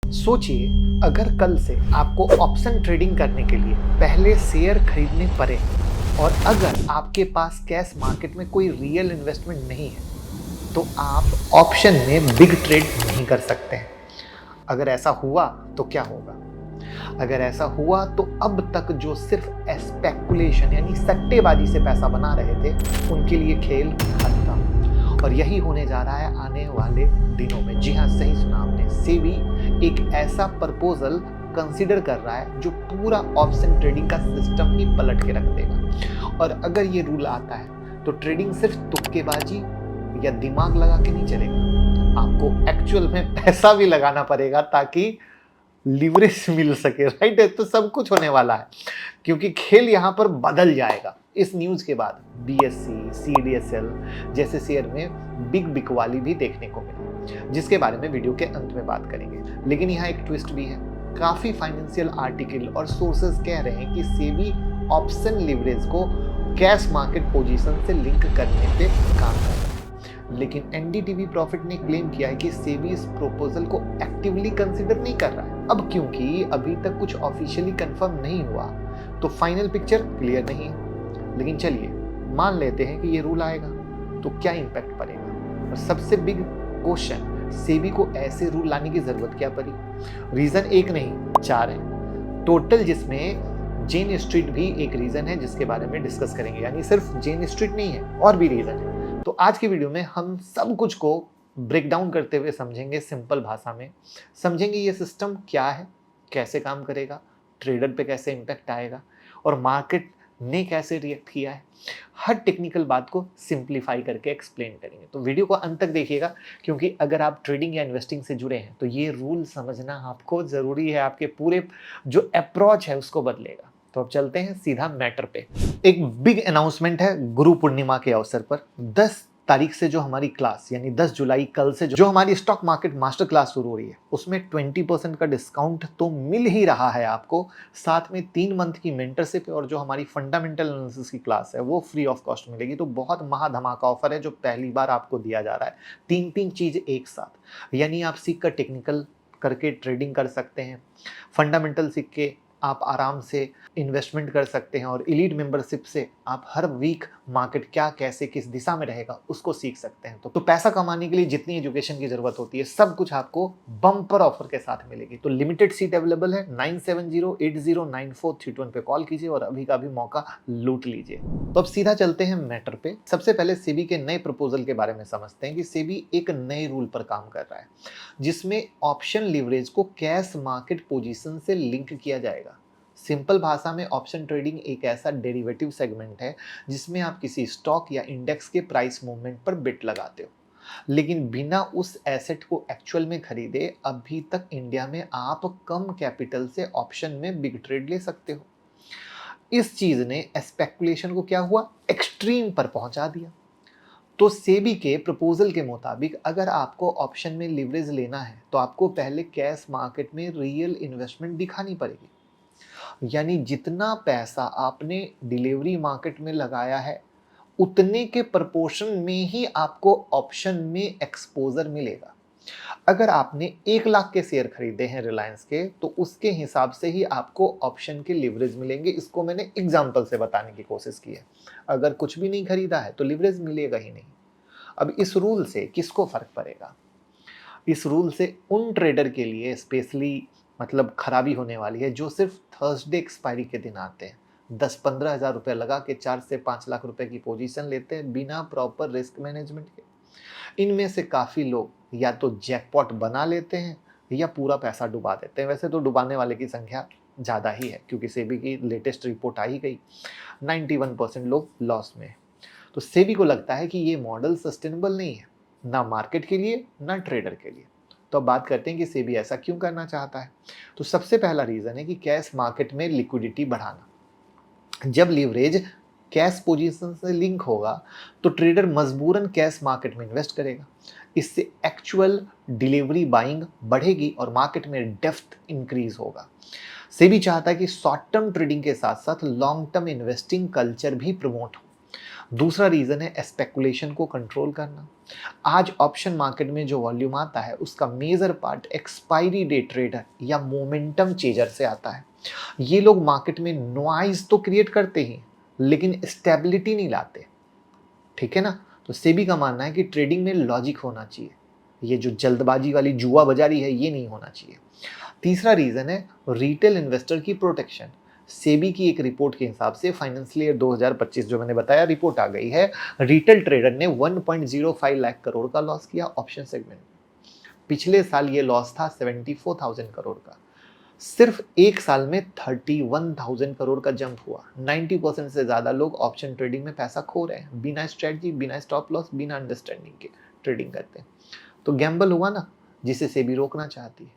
सोचिए, अगर कल से आपको ऑप्शन ट्रेडिंग करने के लिए पहले शेयर खरीदने पड़े और अगर आपके पास कैश मार्केट में कोई रियल इन्वेस्टमेंट नहीं है, तो आप ऑप्शन में बिग ट्रेड नहीं कर सकते हैं। अगर ऐसा हुआ तो क्या होगा? अगर ऐसा हुआ तो अब तक जो सिर्फ स्पेकुलेशन यानी सट्टेबाजी से पैसा बना रहे थे, उनके लिए खेल खत्म। और यही होने जा रहा है आने वाले दिनों में। जी हाँ, सही सुना आपने। सेबी एक ऐसा प्रपोजल कंसीडर कर रहा है जो पूरा ऑप्शन ट्रेडिंग का सिस्टम ही पलट के रख देगा। और अगर ये रूल आता है तो ट्रेडिंग सिर्फ तुक्केबाजी या दिमाग लगा के नहीं चलेगा, आपको एक्चुअल में पैसा भी लगाना पड़ेगा ताकि लिवरेज मिल सके। राइट है, तो सब कुछ होने वाला है क्योंकि खेल यहां पर बदल जाएगा। इस न्यूज के बाद बीएससी, सीडीएसएल जैसे शेयर में बिग बिकवाली भी देखने को मिली, जिसके बारे में वीडियो के अंत में बात करेंगे। लेकिन यहाँ एक ट्विस्ट भी है। काफी फाइनेंशियल आर्टिकल और सोर्सेज कह रहे हैं कि सेबी ऑप्शन लिवरेज को कैश मार्केट पोजीशन से लिंक करने पे काम कर रहा है। लेकिन एनडीटीवी प्रॉफिट ने क्लेम किया है कि सेबी इस प्रपोजल को एक्टिवली कंसीडर नहीं कर रहा है। अब क्योंकि अभी तक कुछ ऑफिशियली कंफर्म नहीं हुआ तो फाइनल पिक्चर क्लियर नहीं है। लेकिन चलिए मान लेते हैं कि ये रूल आएगा तो क्या इंपैक्ट पड़ेगा। और सबसे बिग क्वेश्चन, सेबी को ऐसे रूल लाने की जरूरत क्या पड़ी? रीजन एक नहीं, चार है टोटल, जिसमें जेन स्ट्रीट भी एक रीजन है जिसके बारे में डिस्कस करेंगे। यानी सिर्फ जेन स्ट्रीट नहीं है, और भी रीजन है। तो आज की वीडियो में हम सब कुछ को ब्रेक डाउन करते हुए समझेंगे, सिंपल भाषा में समझेंगे ये सिस्टम क्या है, कैसे काम करेगा, ट्रेडर पे कैसे इम्पैक्ट आएगा और मार्केट ने कैसे रिएक्ट किया है। हर टेक्निकल बात को सिंप्लीफाई करके एक्सप्लेन करेंगे। तो वीडियो को अंत तक देखिएगा, क्योंकि अगर आप ट्रेडिंग या इन्वेस्टिंग से जुड़े हैं तो ये रूल समझना आपको जरूरी है। आपके पूरे जो अप्रोच है उसको बदलेगा। तो अब चलते हैं सीधा मैटर पे। एक बिग अनाउंसमेंट है गुरु पूर्णिमा के अवसर पर। 10 तारीख से जो हमारी क्लास यानी 10 जुलाई कल से जो हमारी स्टॉक मार्केट मास्टर क्लास शुरू हो रही है, उसमें 20% का डिस्काउंट तो मिल ही रहा है आपको। साथ में 3 मंथ की मेंटरशिप और जो हमारी फंडामेंटल एनालिसिस की क्लास है वो फ्री ऑफ कॉस्ट मिलेगी। तो बहुत महाधमाका ऑफर है जो पहली बार आपको दिया जा रहा है। 3 चीज एक साथ, यानी आप सीख कर टेक्निकल करके ट्रेडिंग कर सकते हैं, फंडामेंटल सीख के आप आराम से इन्वेस्टमेंट कर सकते हैं, और एलीट मेंबरशिप से आप हर वीक मार्केट क्या कैसे किस दिशा में रहेगा उसको सीख सकते हैं। तो पैसा कमाने के लिए जितनी एजुकेशन की जरूरत होती है सब कुछ आपको बम्पर ऑफर के साथ मिलेगी। तो लिमिटेड सीट अवेलेबल है। 9708094321 पे कॉल कीजिए और अभी का भी मौका लूट लीजिए। तो अब सीधा चलते हैं मैटर पे। सबसे पहले सेबी के नए प्रपोजल के बारे में समझते हैं कि सेबी एक नए रूल पर काम कर रहा है जिसमें ऑप्शन लिवरेज को कैश मार्केट पोजीशन से लिंक किया जाएगा। सिंपल भाषा में ऑप्शन ट्रेडिंग एक ऐसा डेरिवेटिव सेगमेंट है जिसमें आप किसी स्टॉक या इंडेक्स के प्राइस मूवमेंट पर बिट लगाते हो, लेकिन बिना उस एसेट को एक्चुअल में खरीदे अभी तक इंडिया में आप कम कैपिटल से ऑप्शन में बिग ट्रेड ले सकते हो। इस चीज ने स्पेकुलेशन को क्या हुआ, एक्सट्रीम पर पहुंचा दिया। तो सेबी के प्रपोजल के मुताबिक अगर आपको ऑप्शन में लिवरेज लेना है तो आपको पहले कैश मार्केट में रियल इन्वेस्टमेंट दिखानी पड़ेगी। यानी जितना पैसा आपने डिलीवरी मार्केट में लगाया है उतने के प्रपोर्शन में ही आपको ऑप्शन में एक्सपोजर मिलेगा। अगर आपने 1 लाख के शेयर खरीदे हैं रिलायंस के, तो उसके हिसाब से ही आपको ऑप्शन के लिवरेज मिलेंगे। इसको मैंने एग्जांपल से बताने की कोशिश की है। अगर कुछ भी नहीं खरीदा है तो लिवरेज मिलेगा ही नहीं। अब इस रूल से किसको फर्क पड़ेगा? इस रूल से उन ट्रेडर के लिए स्पेशली मतलब खराबी होने वाली है जो सिर्फ थर्सडे एक्सपायरी के दिन आते हैं, 10-15 हज़ार रुपये लगा के 4 से 5 लाख रुपए की पोजीशन लेते हैं बिना प्रॉपर रिस्क मैनेजमेंट के। इनमें से काफ़ी लोग या तो जैकपॉट बना लेते हैं या पूरा पैसा डुबा देते हैं। वैसे तो डुबाने वाले की संख्या ज़्यादा ही है क्योंकि सेबी की लेटेस्ट रिपोर्ट आ ही गई, 91% लोग लॉस में है। तो सेबी को लगता है कि ये मॉडल सस्टेनेबल नहीं है, ना मार्केट के लिए ना ट्रेडर के लिए। तो अब बात करते हैं कि सेबी ऐसा क्यों करना चाहता है। तो सबसे पहला रीजन है कि कैश मार्केट में लिक्विडिटी बढ़ाना। जब लीवरेज कैश पोजीशन से लिंक होगा तो ट्रेडर मजबूरन कैश मार्केट में इन्वेस्ट करेगा। इससे एक्चुअल डिलीवरी बाइंग बढ़ेगी और मार्केट में डेप्थ इंक्रीज होगा। सेबी चाहता है कि शॉर्ट टर्म ट्रेडिंग के साथ साथ लॉन्ग टर्म इन्वेस्टिंग कल्चर भी प्रमोट हो। दूसरा रीज़न है स्पेकुलेशन को कंट्रोल करना। आज ऑप्शन मार्केट में जो वॉल्यूम आता है उसका major part expiry date trader या मोमेंटम चेजर से आता है। ये लोग मार्केट में नॉइज तो क्रिएट करते ही लेकिन स्टेबिलिटी नहीं लाते, ठीक है ना। तो सेबी का मानना है कि ट्रेडिंग में लॉजिक होना चाहिए, ये जो जल्दबाजी वाली जुआ बाजारी है ये नहीं होना चाहिए। तीसरा रीजन है रिटेल इन्वेस्टर की प्रोटेक्शन। सेबी की एक रिपोर्ट के हिसाब से फाइनेंशियल ईयर 2025 जो मैंने बताया रिपोर्ट आ गई है, रिटेल ट्रेडर ने 1.05 लाख करोड़ का लॉस किया ऑप्शन सेगमेंट में। पिछले साल ये लॉस था 74,000 करोड़ का। सिर्फ एक साल में 31,000 करोड़ का जंप हुआ। 90% से ज़्यादा लोग ऑप्शन ट्रेडिंग में पैसा खो रहे हैं, बिना स्ट्रेटजी, बिना स्टॉप लॉस, बिना अंडरस्टैंडिंग के ट्रेडिंग करते हैं। तो गैम्बल हुआ ना, जिसे सेबी रोकना चाहती है।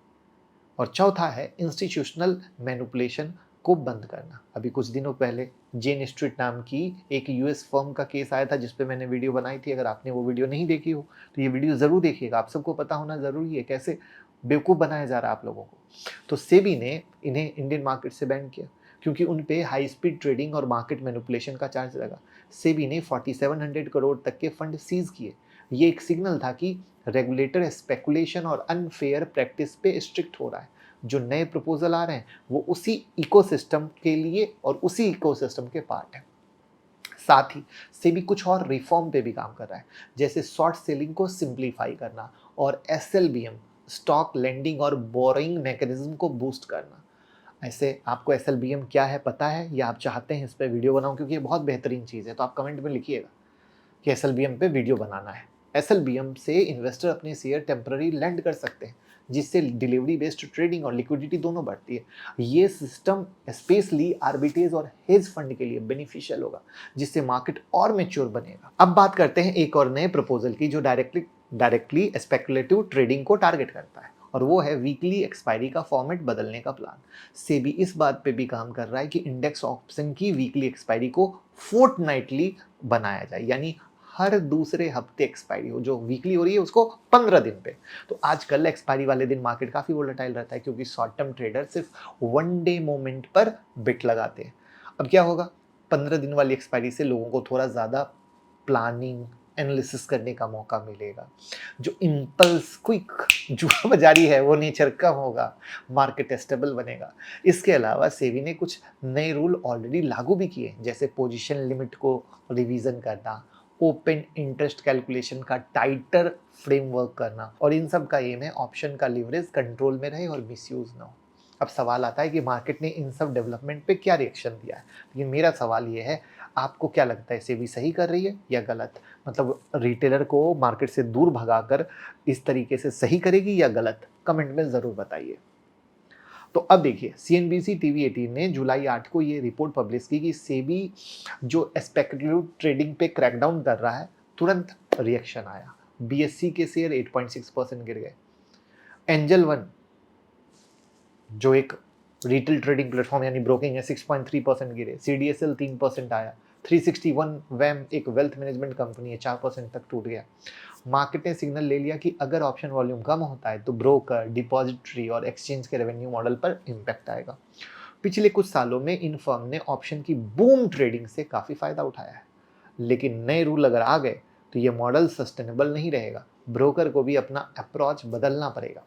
और चौथा है इंस्टीट्यूशनल मैनिपुलेशन को बंद करना। अभी कुछ दिनों पहले जेन स्ट्रीट नाम की एक यूएस फर्म का केस आया था जिस पे मैंने वीडियो बनाई थी। अगर आपने वो वीडियो नहीं देखी हो तो ये वीडियो ज़रूर देखिएगा। आप सबको पता होना ज़रूरी है कैसे बेवकूफ़ बनाया जा रहा है आप लोगों को। तो सेबी ने इन्हें इंडियन मार्केट से बैन किया क्योंकि उन पे हाई स्पीड ट्रेडिंग और मार्केट मैनिपुलेशन का चार्ज लगा। सेबी ने 4700 करोड़ तक के फंड सीज किए। ये एक सिग्नल था कि रेगुलेटर स्पेकुलेशन और अनफेयर प्रैक्टिस पे स्ट्रिक्ट हो रहा है। जो नए प्रपोजल आ रहे हैं वो उसी इकोसिस्टम के लिए और उसी इकोसिस्टम के पार्ट है। साथ ही सेबी कुछ और रिफॉर्म पे भी काम कर रहा है, जैसे शॉर्ट सेलिंग को सिंप्लीफाई करना और एसएलबीएम स्टॉक लेंडिंग और बोरोइंग मैकेनिज्म को बूस्ट करना। ऐसे आपको एसएलबीएम क्या है पता है या आप चाहते हैं इस पर वीडियो बनाऊं, क्योंकि ये बहुत बेहतरीन चीज़ है, तो आप कमेंट में लिखिएगा कि एसएलबीएम पे वीडियो बनाना है। एसएलबीएम से इन्वेस्टर अपने शेयर टेम्पररी लैंड कर सकते हैं, जिससे डिलीवरी बेस्ड ट्रेडिंग और लिक्विडिटी दोनों बढ़ती है। ये सिस्टम स्पेशली आर्बिट्रेज और हेज फंड के लिए बेनिफिशियल होगा, जिससे मार्केट और मैच्योर बनेगा। अब बात करते हैं एक और नए प्रपोजल की जो डायरेक्टली स्पेकुलेटिव ट्रेडिंग को टारगेट करता है, और वो है वीकली एक्सपायरी का फॉर्मेट बदलने का प्लान। सेबी इस बात पे भी काम कर रहा है कि इंडेक्स ऑप्शन की वीकली एक्सपायरी को फोर्टनाइटली बनाया जाए, यानी हर दूसरे हफ्ते एक्सपायरी हो। जो वीकली हो रही है उसको 15 दिन पे। तो आजकल एक्सपायरी वाले दिन मार्केट काफ़ी वोलेटाइल रहता है क्योंकि शॉर्ट टर्म ट्रेडर सिर्फ वन डे मोमेंट पर बिट लगाते हैं। अब क्या होगा, 15 दिन वाली एक्सपायरी से लोगों को थोड़ा ज़्यादा प्लानिंग एनालिसिस करने का मौका मिलेगा। जो इम्पल्स क्विक जुआ बाजारी है वो नेचर कम होगा, मार्केट स्टेबल बनेगा। इसके अलावा सेबी ने कुछ नए रूल ऑलरेडी लागू भी किए, जैसे पोजीशन लिमिट को रिवीजन करना, ओपन इंटरेस्ट कैलकुलेशन का टाइटर फ्रेमवर्क करना, और इन सब का एम है ऑप्शन का लीवरेज कंट्रोल में रहे और मिसयूज ना हो। अब सवाल आता है कि मार्केट ने इन सब डेवलपमेंट पे क्या रिएक्शन दिया है। लेकिन मेरा सवाल ये है, आपको क्या लगता है सेबी सही कर रही है या गलत? मतलब रिटेलर को मार्केट से दूर भगाकर इस तरीके से सही करेगी या गलत? कमेंट में ज़रूर बताइए। तो अब देखिए, सीएनबीसी टीवी 18 ने जुलाई 8 को ये रिपोर्ट पब्लिश की कि सेबी जो स्पेकुलेटिव ट्रेडिंग पे क्रैकडाउन कर रहा है, तुरंत रिएक्शन आया। बीएससी के शेयर 8.6% गिर गए। एंजल वन जो एक रिटेल ट्रेडिंग प्लेटफॉर्म यानी ब्रोकिंग है 6.3% गिरे। सीडीएसएल 3% आया। 361 वैम एक वेल्थ मैनेजमेंट कंपनी है 4% तक टूट गया। मार्केट ने सिग्नल ले लिया कि अगर ऑप्शन वॉल्यूम कम होता है तो ब्रोकर, डिपॉजिटरी और एक्सचेंज के रेवेन्यू मॉडल पर इम्पैक्ट आएगा। पिछले कुछ सालों में इन फर्म ने ऑप्शन की बूम ट्रेडिंग से काफ़ी फायदा उठाया है, लेकिन नए रूल अगर आ गए तो ये मॉडल सस्टेनेबल नहीं रहेगा। ब्रोकर को भी अपना अप्रोच बदलना पड़ेगा।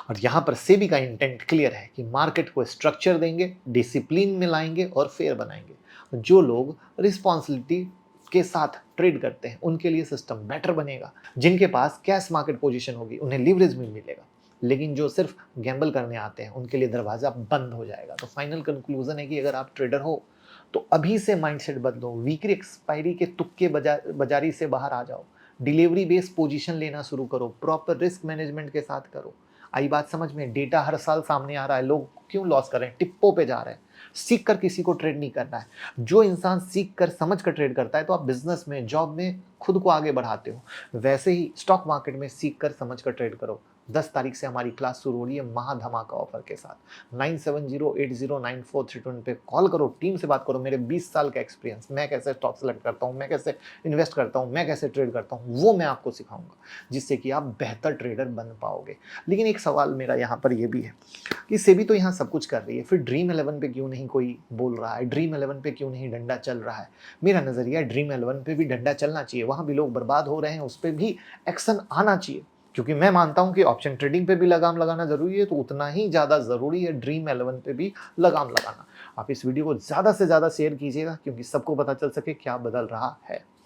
और यहाँ पर सेबी का इंटेंट क्लियर है कि मार्केट को स्ट्रक्चर देंगे, डिसिप्लिन में लाएंगे और फेयर बनाएंगे। जो लोग रिस्पॉन्सिबिलिटी के साथ ट्रेड करते हैं उनके लिए सिस्टम बेटर बनेगा। जिनके पास कैश मार्केट पोजीशन होगी उन्हें लीवरेज भी मिलेगा, लेकिन जो सिर्फ गैम्बल करने आते हैं उनके लिए दरवाज़ा बंद हो जाएगा। तो फाइनल कंक्लूजन है कि अगर आप ट्रेडर हो तो अभी से माइंडसेट बदलो। वीकली एक्सपायरी के तुक्के बाजारी से बाहर आ जाओ। डिलीवरी बेस्ड पोजीशन लेना शुरू करो। प्रॉपर रिस्क मैनेजमेंट के साथ करो। आई बात समझ में? डेटा हर साल सामने आ रहा है, लोग क्यों लॉस कर रहे हैं, टिप्पो पे जा रहे हैं। सीख कर किसी को ट्रेड नहीं करना है। जो इंसान सीख कर समझ कर ट्रेड करता है तो आप बिजनेस में, जॉब में खुद को आगे बढ़ाते हो। वैसे ही स्टॉक मार्केट में सीख कर समझ कर ट्रेड करो, 10 तारीख से हमारी क्लास शुरू हो रही है महाधमाका ऑफर के साथ। 9708094321 पे कॉल करो, टीम से बात करो। मेरे 20 साल का एक्सपीरियंस, मैं कैसे स्टॉक सेलेक्ट करता हूँ, मैं कैसे इन्वेस्ट करता हूँ, मैं कैसे ट्रेड करता हूँ, वो मैं आपको सिखाऊंगा, जिससे कि आप बेहतर ट्रेडर बन पाओगे। लेकिन एक सवाल मेरा यहाँ पर ये भी है कि सेबी तो यहाँ सब कुछ कर रही है, फिर ड्रीम 11 पे क्यों नहीं कोई बोल रहा है, ड्रीम 11 पे क्यों नहीं डंडा चल रहा है? मेरा नज़रिया ड्रीम 11 पे भी डंडा चलना चाहिए, वहाँ भी लोग बर्बाद हो रहे हैं, उस पर भी एक्शन आना चाहिए। क्योंकि मैं मानता हूं कि ऑप्शन ट्रेडिंग पे भी लगाम लगाना जरूरी है, तो उतना ही ज़्यादा ज़रूरी है ड्रीम 11 पे भी लगाम लगाना। आप इस वीडियो को ज़्यादा से ज़्यादा शेयर कीजिएगा, क्योंकि सबको पता चल सके क्या बदल रहा है।